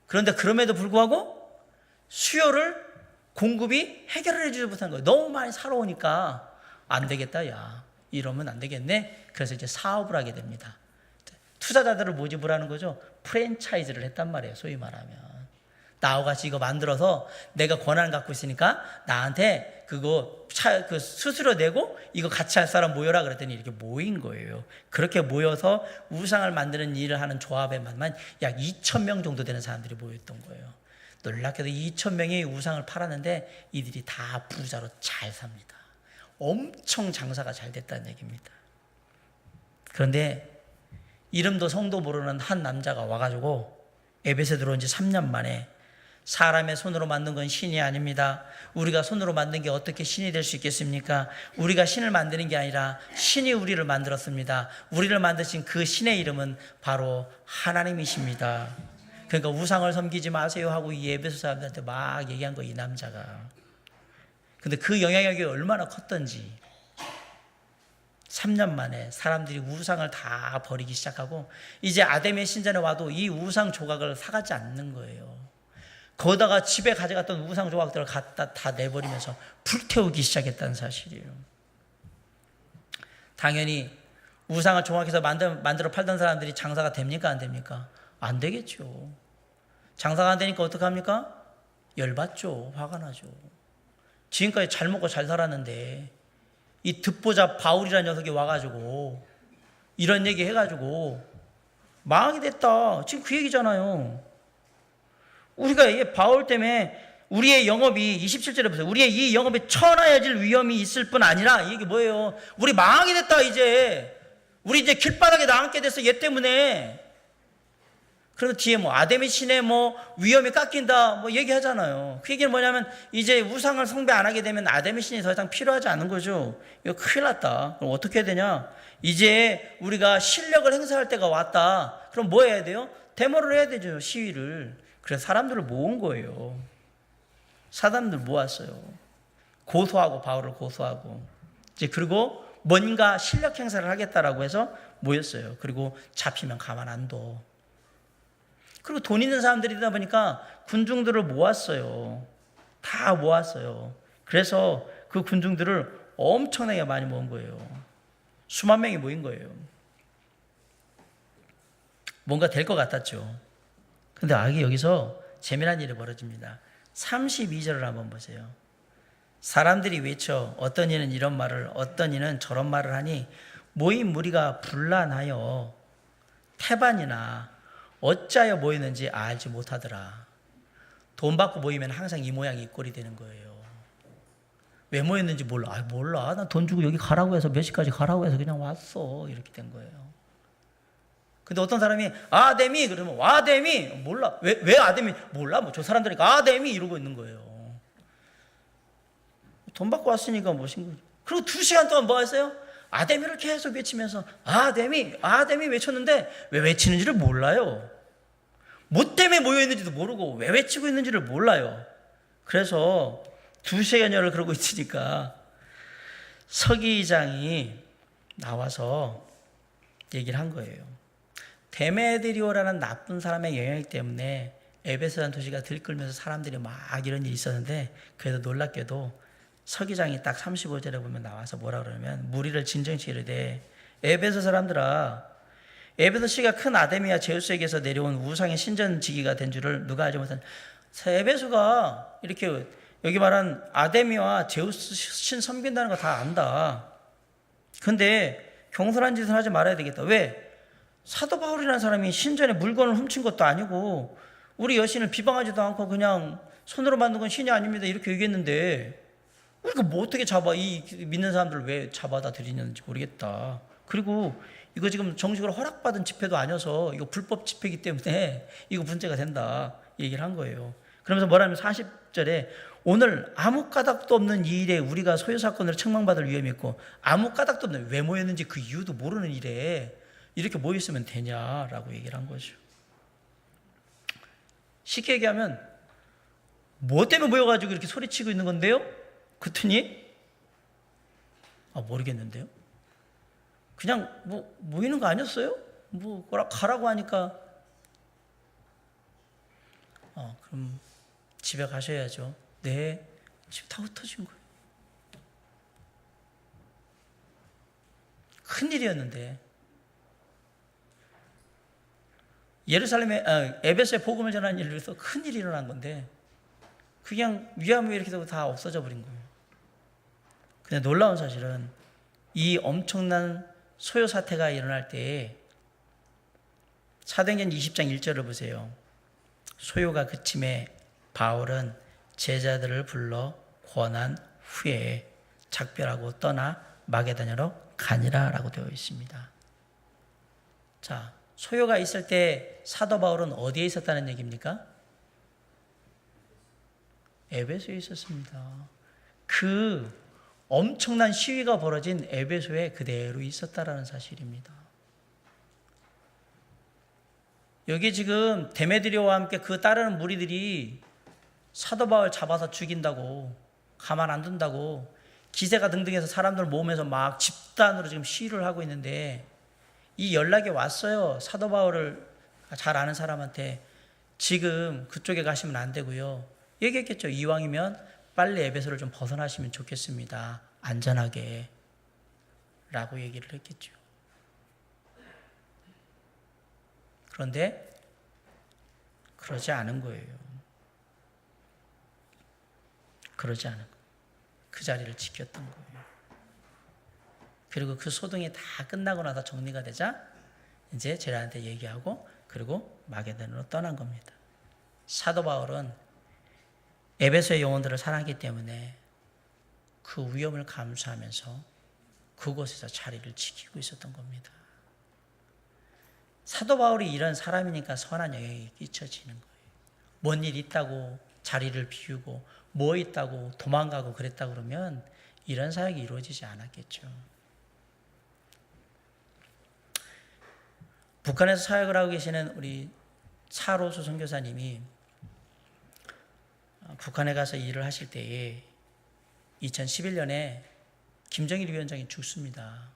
그런데 그럼에도 불구하고 수요를 공급이 해결을 해주지 못한 거예요. 너무 많이 사러 오니까 안 되겠다, 야, 이러면 안 되겠네. 그래서 이제 사업을 하게 됩니다. 투자자들을 모집을 하는 거죠. 프랜차이즈를 했단 말이에요, 소위 말하면. 나하고 같이 이거 만들어서 내가 권한을 갖고 있으니까 나한테 그 수수료 내고 이거 같이 할 사람 모여라 그랬더니 이렇게 모인 거예요. 그렇게 모여서 우상을 만드는 일을 하는 조합에만 약 2,000명 정도 되는 사람들이 모였던 거예요. 놀랍게도 2,000명이 우상을 팔았는데 이들이 다 부자로 잘 삽니다. 엄청 장사가 잘 됐다는 얘기입니다. 그런데 이름도 성도 모르는 한 남자가 와가지고 에베소에 들어온 지 3년 만에 사람의 손으로 만든 건 신이 아닙니다. 우리가 손으로 만든 게 어떻게 신이 될 수 있겠습니까? 우리가 신을 만드는 게 아니라 신이 우리를 만들었습니다. 우리를 만드신 그 신의 이름은 바로 하나님이십니다. 그러니까 우상을 섬기지 마세요 하고 이 에베소 사람들한테 막 얘기한 거예요, 이 남자가. 근데 그 영향력이 얼마나 컸던지 3년 만에 사람들이 우상을 다 버리기 시작하고 이제 아데미의 신전에 와도 이 우상 조각을 사가지 않는 거예요. 거기다가 집에 가져갔던 우상 조각들을 갖다 다 내버리면서 불태우기 시작했다는 사실이에요. 당연히 우상을 조각해서 만들어 팔던 사람들이 장사가 됩니까? 안 됩니까? 안 되겠죠. 장사가 안 되니까 어떡합니까? 열받죠. 화가 나죠. 지금까지 잘 먹고 잘 살았는데 이 듣보잡 바울이라는 녀석이 와가지고 이런 얘기 해가지고 망하게 됐다. 지금 그 얘기잖아요. 우리가 이 바울 때문에 우리의 영업이 27절에 보세요. 우리의 이 영업이 천하여질 위험이 있을 뿐 아니라 이게 뭐예요? 우리 망하게 됐다 이제. 우리 이제 길바닥에 나앉게 됐어 얘 때문에. 그리고 뒤에 뭐 아데미 신의 뭐 위험이 깎인다 뭐 얘기하잖아요. 그 얘기는 뭐냐면 이제 우상을 숭배 안 하게 되면 아데미 신이 더 이상 필요하지 않은 거죠. 이거 큰일 났다. 그럼 어떻게 해야 되냐? 이제 우리가 실력을 행사할 때가 왔다. 그럼 뭐 해야 돼요? 데모를 해야 되죠. 시위를. 그래서 사람들을 모은 거예요. 사람들 모았어요. 고소하고 바울을 고소하고 이제 그리고 뭔가 실력 행사를 하겠다라고 해서 모였어요. 그리고 잡히면 가만 안 둬. 그리고 돈 있는 사람들이다 보니까 군중들을 모았어요. 다 모았어요. 그래서 그 군중들을 엄청나게 많이 모은 거예요. 수만 명이 모인 거예요. 뭔가 될 것 같았죠. 근데 여기서 재미난 일이 벌어집니다. 32절을 한번 보세요. 사람들이 외쳐 어떤 이는 이런 말을 어떤 이는 저런 말을 하니 모인 무리가 분란하여 태반이나 어찌하여 모이는지 알지 못하더라. 돈 받고 모이면 항상 이 모양 이 꼴이 되는 거예요. 왜 모였는지 몰라. 몰라. 난 돈 주고 여기 가라고 해서 몇 시까지 가라고 해서 그냥 왔어. 이렇게 된 거예요. 근데 어떤 사람이 아데미 그러면 와데미 몰라. 왜 아데미 몰라. 뭐 저 사람들이니까 아데미 이러고 있는 거예요. 돈 받고 왔으니까 뭐신 거죠. 그리고 2시간 동안 뭐 했어요? 아데미를 계속 외치면서 아데미 외쳤는데 왜 외치는지를 몰라요. 뭐 때문에 모여있는지도 모르고 왜 외치고 있는지를 몰라요. 그래서 2시간여를 그러고 있으니까 서기장이 나와서 얘기를 한 거예요. 데메드리오라는 나쁜 사람의 영향 때문에 에베소라는 도시가 들끓면서 사람들이 막 이런 일이 있었는데 그래도 놀랍게도 서기장이 딱 35절에 보면 나와서 뭐라 그러면 무리를 진정치 이르되 에베소 사람들아 에베소시가 큰 아데미와 제우스에게서 내려온 우상의 신전지기가 된 줄을 누가 알지 못한 에베소가 이렇게 여기 말한 아데미와 제우스 신 섬긴다는 거 다 안다. 근데 경솔한 짓을 하지 말아야 되겠다. 왜? 사도 바울이라는 사람이 신전에 물건을 훔친 것도 아니고 우리 여신을 비방하지도 않고 그냥 손으로 만든 건 신이 아닙니다 이렇게 얘기했는데 우리가 뭐 어떻게 잡아 이 믿는 사람들을 왜 잡아다 드리는지 모르겠다. 그리고 이거 지금 정식으로 허락받은 집회도 아니어서 이거 불법 집회이기 때문에 이거 문제가 된다 얘기를 한 거예요. 그러면서 뭐라면 40절에 오늘 아무 까닭도 없는 이 일에 우리가 소요 사건으로 책망받을 위험이 있고 아무 까닭도 없는 왜 모였는지 그 이유도 모르는 일에 이렇게 모였으면 되냐라고 얘기를 한 거죠. 쉽게 얘기하면 뭐 때문에 모여가지고 이렇게 소리치고 있는 건데요? 그랬더니 모르겠는데요. 그냥 뭐 모이는 거 아니었어요? 뭐 가라고 하니까 그럼 집에 가셔야죠. 네, 집 다 흩어진 거예요. 큰일이었는데 예루살렘에 에베소에 복음을 전하는 일로 해서 큰일이 일어난 건데 그냥 위아무에 이렇게 되고 다 없어져 버린 거예요. 근데 놀라운 사실은 이 엄청난 소요 사태가 일어날 때에 사도행전 20장 1절을 보세요. 소요가 그침에 바울은 제자들을 불러 권한 후에 작별하고 떠나 마게도냐로 가니라 라고 되어 있습니다. 자, 소요가 있을 때 사도 바울은 어디에 있었다는 얘기입니까? 에베소에 있었습니다. 그 엄청난 시위가 벌어진 에베소에 그대로 있었다라는 사실입니다. 여기 지금 데메드리오와 함께 그 따르는 무리들이 사도 바울 잡아서 죽인다고 가만 안 둔다고 기세가 등등해서 사람들 모으면서 막 집단으로 지금 시위를 하고 있는데 이 연락이 왔어요. 사도 바울을 잘 아는 사람한테 지금 그쪽에 가시면 안 되고요. 얘기했겠죠. 이왕이면 빨리 에베소를 좀 벗어나시면 좋겠습니다. 안전하게 라고 얘기를 했겠죠. 그런데 그러지 않은 거예요. 그러지 않은 거예요. 그 자리를 지켰던 거예요. 그리고 그 소동이 다 끝나고 나서 정리가 되자 이제 제자한테 얘기하고 그리고 마게도냐로 떠난 겁니다. 사도 바울은 에베소의 영혼들을 사랑하기 때문에 그 위험을 감수하면서 그곳에서 자리를 지키고 있었던 겁니다. 사도 바울이 이런 사람이니까 선한 영향이 끼쳐지는 거예요. 뭔 일 있다고 자리를 비우고 뭐 있다고 도망가고 그랬다 그러면 이런 사역이 이루어지지 않았겠죠. 북한에서 사역을 하고 계시는 우리 차로수 선교사님이 북한에 가서 일을 하실 때에 2011년에 김정일 위원장이 죽습니다.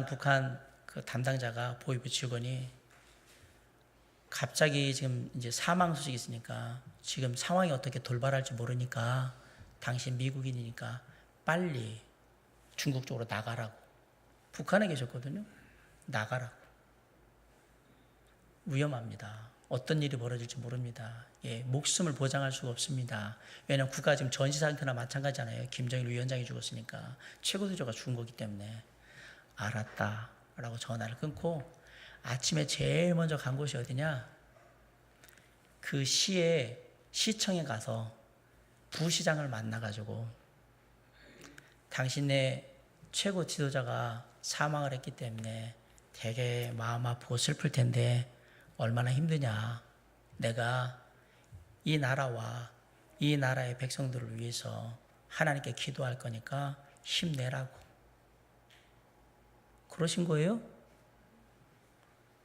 북한 그 담당자가 보위부 직원이 갑자기 지금 이제 사망 소식이 있으니까 지금 상황이 어떻게 돌발할지 모르니까 당신 미국인이니까 빨리 중국 쪽으로 나가라고. 북한에 계셨거든요. 나가라고. 위험합니다. 어떤 일이 벌어질지 모릅니다. 예, 목숨을 보장할 수가 없습니다. 왜냐하면 국가 지금 전시 상태나 마찬가지잖아요. 김정일 위원장이 죽었으니까 최고도저가 죽은 거기 때문에. 알았다 라고 전화를 끊고 아침에 제일 먼저 간 곳이 어디냐? 그 시청에 가서 부시장을 만나가지고 당신네 최고 지도자가 사망을 했기 때문에 되게 마음 아프고 슬플 텐데 얼마나 힘드냐. 내가 이 나라와 이 나라의 백성들을 위해서 하나님께 기도할 거니까 힘내라고 그러신 거예요.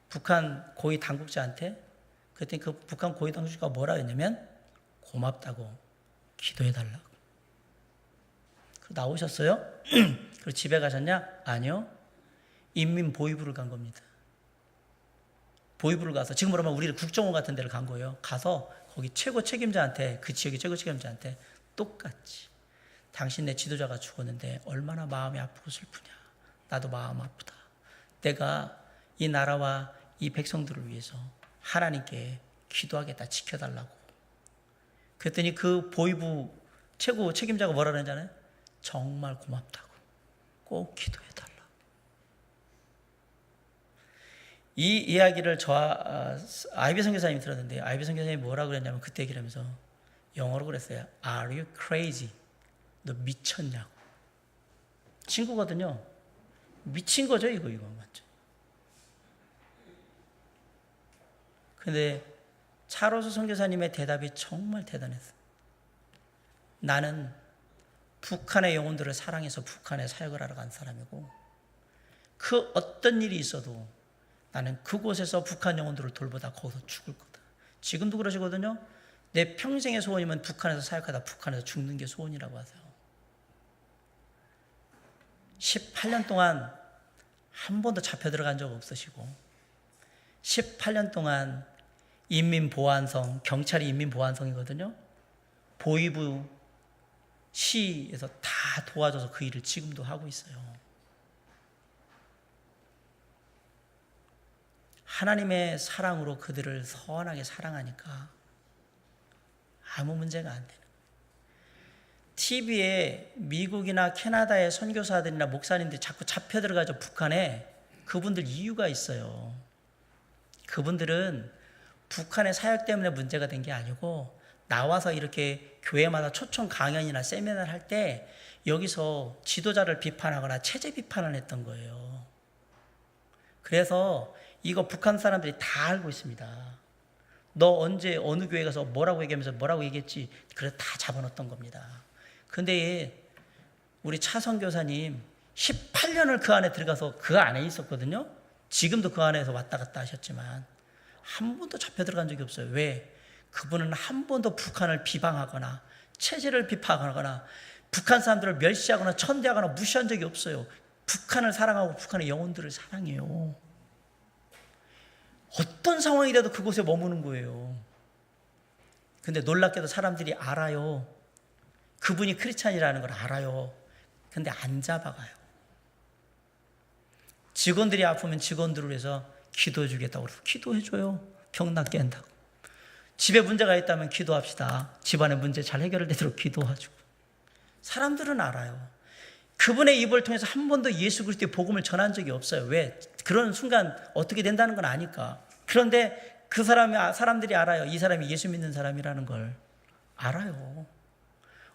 북한 고위 당국자한테. 그랬더니 그 북한 고위 당국자가 뭐라 했냐면 고맙다고 기도해달라고. 나오셨어요? 그리고 집에 가셨냐? 아니요. 인민보위부를 간 겁니다. 보위부를 가서 지금 그러면 우리를 국정원 같은 데를 간 거예요. 가서 거기 최고 책임자한테, 그 지역의 최고 책임자한테 똑같이 당신네 지도자가 죽었는데 얼마나 마음이 아프고 슬프냐. 나도 마음 아프다. 내가 이 나라와 이 백성들을 위해서 하나님께 기도하겠다. 지켜달라고. 그랬더니 그 보위부 최고 책임자가 뭐라 그러잖아요. 정말 고맙다고. 꼭 기도해달라. 이 이야기를 아이비 선교사님이 들었는데 아이비 선교사님이 뭐라고 그랬냐면 그때 얘기를 하면서 영어로 그랬어요. Are you crazy? 너 미쳤냐고. 친구거든요. 미친 거죠 이거 맞죠? 근데 차로수 선교사님의 대답이 정말 대단했어요. 나는 북한의 영혼들을 사랑해서 북한에 사역을 하러 간 사람이고 그 어떤 일이 있어도 나는 그곳에서 북한 영혼들을 돌보다 거기서 죽을 거다. 지금도 그러시거든요. 내 평생의 소원이면 북한에서 사역하다 북한에서 죽는 게 소원이라고 하세요. 18년 동안 한 번도 잡혀 들어간 적 없으시고 18년 동안 인민보안성, 경찰이 인민보안성이거든요. 보위부 시에서 다 도와줘서 그 일을 지금도 하고 있어요. 하나님의 사랑으로 그들을 선하게 사랑하니까 아무 문제가 안 되는 거예요. TV에 미국이나 캐나다의 선교사들이나 목사님들이 자꾸 잡혀 들어가죠. 북한에. 그분들 이유가 있어요. 그분들은 북한의 사역 때문에 문제가 된 게 아니고 나와서 이렇게 교회마다 초청 강연이나 세미나를 할 때 여기서 지도자를 비판하거나 체제 비판을 했던 거예요. 그래서 이거 북한 사람들이 다 알고 있습니다. 너 언제 어느 교회 가서 뭐라고 얘기하면서 뭐라고 얘기했지. 그래서 다 잡아놓았던 겁니다. 근데 우리 차선 교사님 18년을 그 안에 들어가서 그 안에 있었거든요. 지금도 그 안에서 왔다 갔다 하셨지만 한 번도 잡혀 들어간 적이 없어요. 왜? 그분은 한 번도 북한을 비방하거나 체제를 비판하거나 북한 사람들을 멸시하거나 천대하거나 무시한 적이 없어요. 북한을 사랑하고 북한의 영혼들을 사랑해요. 어떤 상황이 돼도 그곳에 머무는 거예요. 근데 놀랍게도 사람들이 알아요. 그분이 크리스찬이라는 걸 알아요. 근데 안 잡아가요. 직원들이 아프면 직원들을 위해서 기도해 주겠다고 그래서 기도해줘요. 병 낫게 한다고. 집에 문제가 있다면 기도합시다. 집안의 문제 잘 해결되도록 기도해주고. 사람들은 알아요. 그분의 입을 통해서 한 번도 예수 그리스도의 복음을 전한 적이 없어요. 왜? 그런 순간 어떻게 된다는 건 아니까. 그런데 그 사람들이 알아요. 이 사람이 예수 믿는 사람이라는 걸 알아요.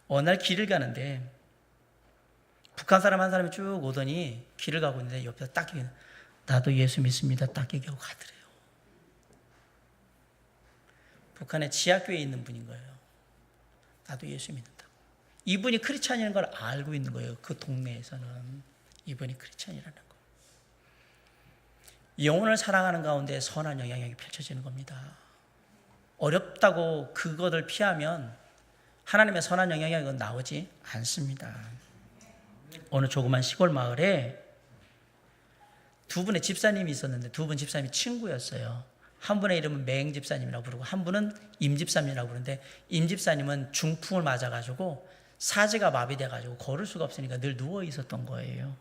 어느 날 길을 가는데 북한 사람 한 사람이 쭉 오더니 길을 가고 있는데 옆에서 딱 나도 예수 믿습니다. 딱 얘기하고 가더래요. 북한의 지하교회에 있는 분인 거예요. 나도 예수 믿는다고. 이분이 크리스찬이라는 걸 알고 있는 거예요. 그 동네에서는 이분이 크리스찬이라는 거. 영혼을 사랑하는 가운데 선한 영향력이 펼쳐지는 겁니다. 어렵다고 그것을 피하면 하나님의 선한 영향력이 나오지 않습니다. 어느 조그만 시골 마을에 두 분의 집사님이 있었는데 두 분 집사님이 친구였어요. 한 분의 이름은 맹 집사님이라고 부르고 한 분은 임 집사님이라고 부르는데 임 집사님은 중풍을 맞아가지고 사지가 마비돼가지고 걸을 수가 없으니까 늘 누워 있었던 거예요.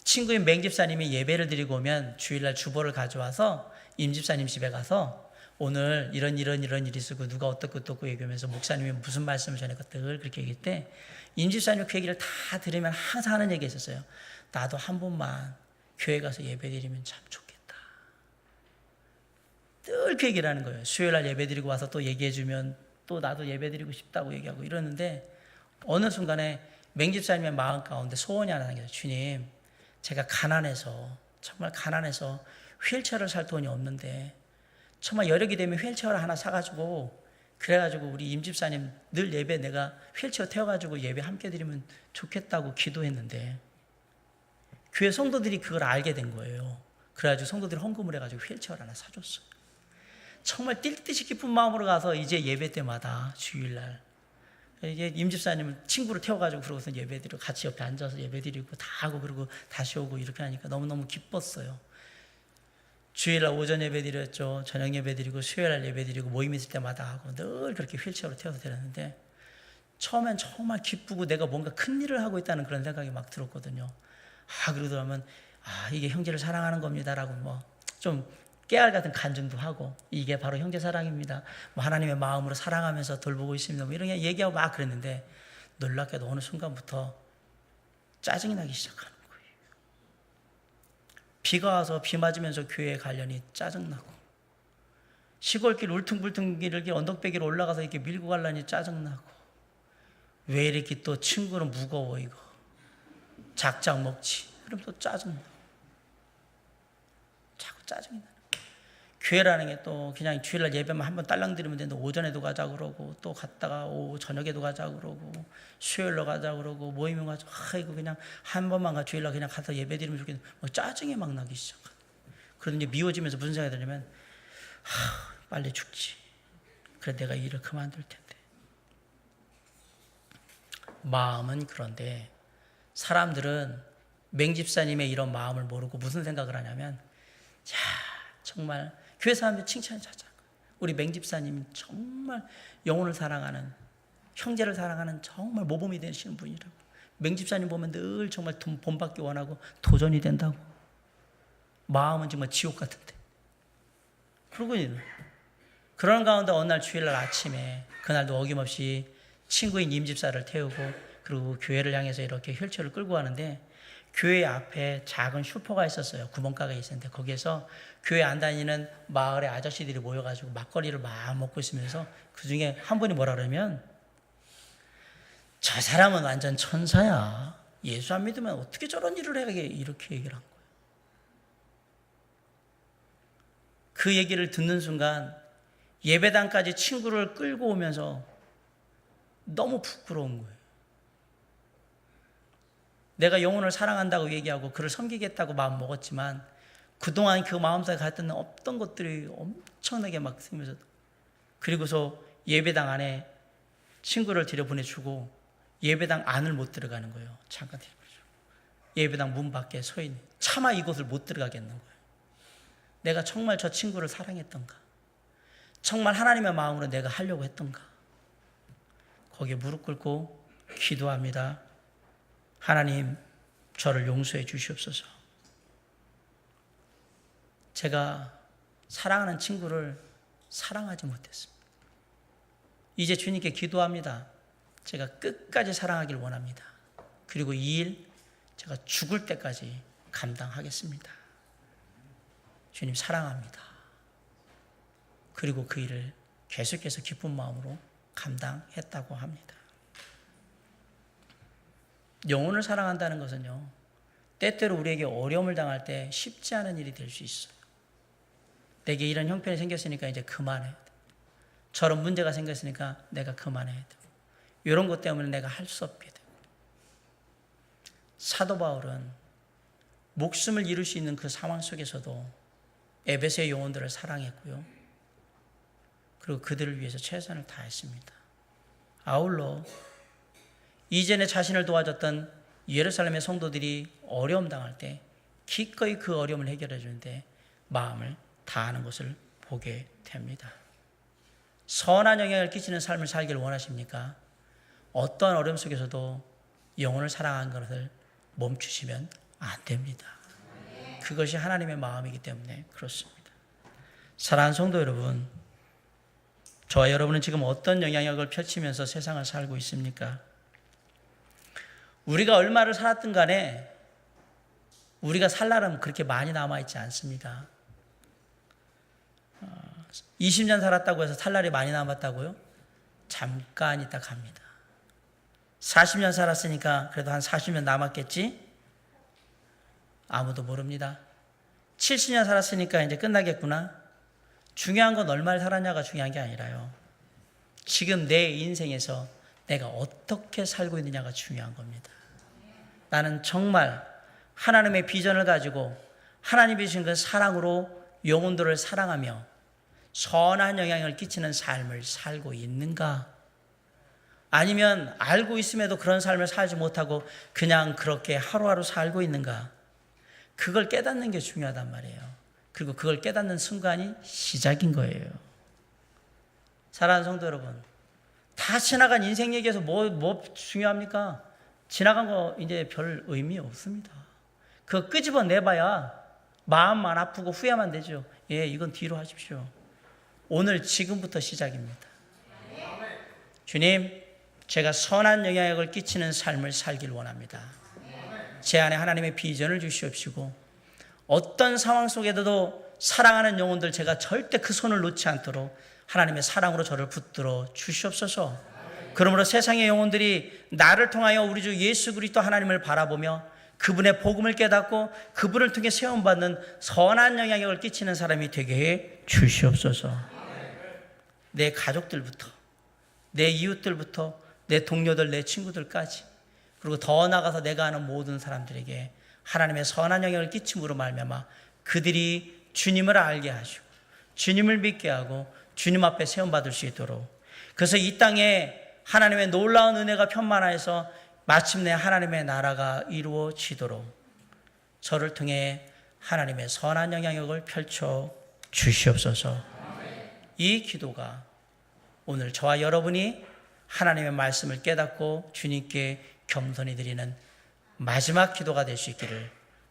친구인 맹 집사님이 예배를 드리고 오면 주일날 주보를 가져와서 임 집사님 집에 가서 오늘 이런 일이 있었고 누가 어떻고 얘기하면서 목사님이 무슨 말씀을 전했고 늘 그렇게 얘기할 때 임집사님이 그 얘기를 다 들으면 항상 하는 얘기가 있었어요. 나도 한 번만 교회 가서 예배드리면 참 좋겠다. 늘 그 얘기를 하는 거예요. 수요일날 예배드리고 와서 또 얘기해주면 또 나도 예배드리고 싶다고 얘기하고 이러는데 어느 순간에 맹집사님의 마음 가운데 소원이 하나 생겨서 주님, 제가 정말 가난해서 휠체어를 살 돈이 없는데 정말 여력이 되면 휠체어를 하나 사가지고 그래가지고 우리 임집사님 늘 예배 내가 휠체어 태워가지고 예배 함께 드리면 좋겠다고 기도했는데 교회 성도들이 그걸 알게 된 거예요. 그래가지고 성도들이 헌금을 해가지고 휠체어를 하나 사줬어요. 정말 뛸 듯이 기쁜 마음으로 가서 이제 예배 때마다 주일날 이게 임집사님을 친구를 태워가지고 그러고서 예배드리고 같이 옆에 앉아서 예배드리고 다 하고 그러고 다시 오고 이렇게 하니까 너무너무 기뻤어요. 주일날 오전 예배드렸죠. 저녁 예배드리고 수요일날 예배드리고 모임 있을 때마다 하고 늘 그렇게 휠체어로 태워서 드렸는데 처음엔 정말 기쁘고 내가 뭔가 큰 일을 하고 있다는 그런 생각이 막 들었거든요. 그러더라면 이게 형제를 사랑하는 겁니다라고 뭐 좀 깨알 같은 간증도 하고 이게 바로 형제 사랑입니다. 뭐 하나님의 마음으로 사랑하면서 돌보고 있습니다. 뭐 이런 얘기하고 막 그랬는데 놀랍게도 어느 순간부터 짜증이 나기 시작하는 거예요. 비가 와서 비 맞으면서 교회에 가려니 짜증나고 시골길 울퉁불퉁 길을 언덕배기로 올라가서 이렇게 밀고 가려니 짜증나고 왜 이렇게 또 친구는 무거워 이거 작작 먹지 그럼 또 짜증나고 자꾸 짜증이 나는 거예요. 교회라는 게 또 그냥 주일날 예배만 한번 딸랑 드리면 되는데 오전에도 가자 그러고 또 갔다가 저녁에도 가자 그러고 수요일로 가자 그러고 모이면 가자 이거 그냥 한 번만 주일날 그냥 가서 예배 드리면 좋겠는데 짜증이 막 나기 시작하고 그러더니 미워지면서 무슨 생각이 들냐면 빨리 죽지. 그래 내가 일을 그만둘 텐데. 마음은 그런데 사람들은 맹집사님의 이런 마음을 모르고 무슨 생각을 하냐면 정말 교회 사람들이 칭찬을 하자. 우리 맹집사님 정말 영혼을 사랑하는 형제를 사랑하는 정말 모범이 되시는 분이라고. 맹집사님 보면 늘 정말 돈 본받기 원하고 도전이 된다고. 마음은 정말 지옥 같은데. 그러고 있는 그런 가운데 어느 날 주일날 아침에 그날도 어김없이 친구인 임집사를 태우고 그리고 교회를 향해서 이렇게 휠체어를 끌고 가는데 교회 앞에 작은 슈퍼가 있었어요. 구멍가게가 있었는데 거기에서 교회 안 다니는 마을의 아저씨들이 모여가지고 막걸리를 막 먹고 있으면서 그중에 한 분이 뭐라 그러면 저 사람은 완전 천사야. 예수 안 믿으면 어떻게 저런 일을 해? 이렇게 얘기를 한 거예요. 그 얘기를 듣는 순간 예배당까지 친구를 끌고 오면서 너무 부끄러운 거예요. 내가 영혼을 사랑한다고 얘기하고 그를 섬기겠다고 마음 먹었지만 그동안 그 마음속에 갔던 어떤 것들이 엄청나게 막 생기면서 그리고서 예배당 안에 친구를 들여보내주고 예배당 안을 못 들어가는 거예요. 잠깐 들여보내주고 예배당 문 밖에 서 있는 차마 이곳을 못 들어가겠는 거예요. 내가 정말 저 친구를 사랑했던가 정말 하나님의 마음으로 내가 하려고 했던가 거기에 무릎 꿇고 기도합니다. 하나님 저를 용서해 주시옵소서. 제가 사랑하는 친구를 사랑하지 못했습니다. 이제 주님께 기도합니다. 제가 끝까지 사랑하길 원합니다. 그리고 이 일 제가 죽을 때까지 감당하겠습니다. 주님 사랑합니다. 그리고 그 일을 계속해서 기쁜 마음으로 감당했다고 합니다. 영혼을 사랑한다는 것은요, 때때로 우리에게 어려움을 당할 때 쉽지 않은 일이 될 수 있어요. 내게 이런 형편이 생겼으니까 이제 그만해야 돼. 저런 문제가 생겼으니까 내가 그만해야 돼. 이런 것 때문에 내가 할 수 없게 되고. 사도 바울은 목숨을 잃을 수 있는 그 상황 속에서도 에베소의 영혼들을 사랑했고요. 그리고 그들을 위해서 최선을 다했습니다. 아울러 이전에 자신을 도와줬던 예루살렘의 성도들이 어려움 당할 때 기꺼이 그 어려움을 해결해 주는데 마음을 다하는 것을 보게 됩니다. 선한 영향을 끼치는 삶을 살기를 원하십니까? 어떠한 어려움 속에서도 영혼을 사랑하는 것을 멈추시면 안 됩니다. 그것이 하나님의 마음이기 때문에 그렇습니다. 사랑하는 성도 여러분, 저와 여러분은 지금 어떤 영향력을 펼치면서 세상을 살고 있습니까? 우리가 얼마를 살았든 간에 우리가 살 날은 그렇게 많이 남아있지 않습니다. 20년 살았다고 해서 살 날이 많이 남았다고요? 잠깐 있다 갑니다. 40년 살았으니까 그래도 한 40년 남았겠지? 아무도 모릅니다. 70년 살았으니까 이제 끝나겠구나. 중요한 건 얼마를 살았냐가 중요한 게 아니라요. 지금 내 인생에서 내가 어떻게 살고 있느냐가 중요한 겁니다. 나는 정말 하나님의 비전을 가지고 하나님이 주신 그 사랑으로 영혼들을 사랑하며 선한 영향을 끼치는 삶을 살고 있는가? 아니면 알고 있음에도 그런 삶을 살지 못하고 그냥 그렇게 하루하루 살고 있는가? 그걸 깨닫는 게 중요하단 말이에요. 그리고 그걸 깨닫는 순간이 시작인 거예요. 사랑하는 성도 여러분, 다 지나간 인생 얘기에서 뭐 중요합니까? 지나간 거 이제 별 의미 없습니다. 그거 끄집어내봐야 마음만 아프고 후회만 되죠. 예, 이건 뒤로 하십시오. 오늘 지금부터 시작입니다. 주님, 제가 선한 영향력을 끼치는 삶을 살길 원합니다. 제 안에 하나님의 비전을 주시옵시고 어떤 상황 속에도 사랑하는 영혼들 제가 절대 그 손을 놓지 않도록 하나님의 사랑으로 저를 붙들어 주시옵소서. 그러므로 세상의 영혼들이 나를 통하여 우리 주 예수 그리스도 하나님을 바라보며 그분의 복음을 깨닫고 그분을 통해 세움받는 선한 영향력을 끼치는 사람이 되게 해 주시옵소서. 내 가족들부터, 내 이웃들부터, 내 동료들, 내 친구들까지, 그리고 더 나아가서 내가 아는 모든 사람들에게 하나님의 선한 영향을 끼침으로 말미암아 그들이 주님을 알게 하시고 주님을 믿게 하고 주님 앞에 세움받을 수 있도록, 그래서 이 땅에 하나님의 놀라운 은혜가 편만하여서 마침내 하나님의 나라가 이루어지도록 저를 통해 하나님의 선한 영향력을 펼쳐 주시옵소서. 이 기도가 오늘 저와 여러분이 하나님의 말씀을 깨닫고 주님께 겸손히 드리는 마지막 기도가 될 수 있기를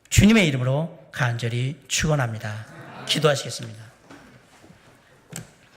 주님의 이름으로 간절히 축원합니다. 기도하시겠습니다.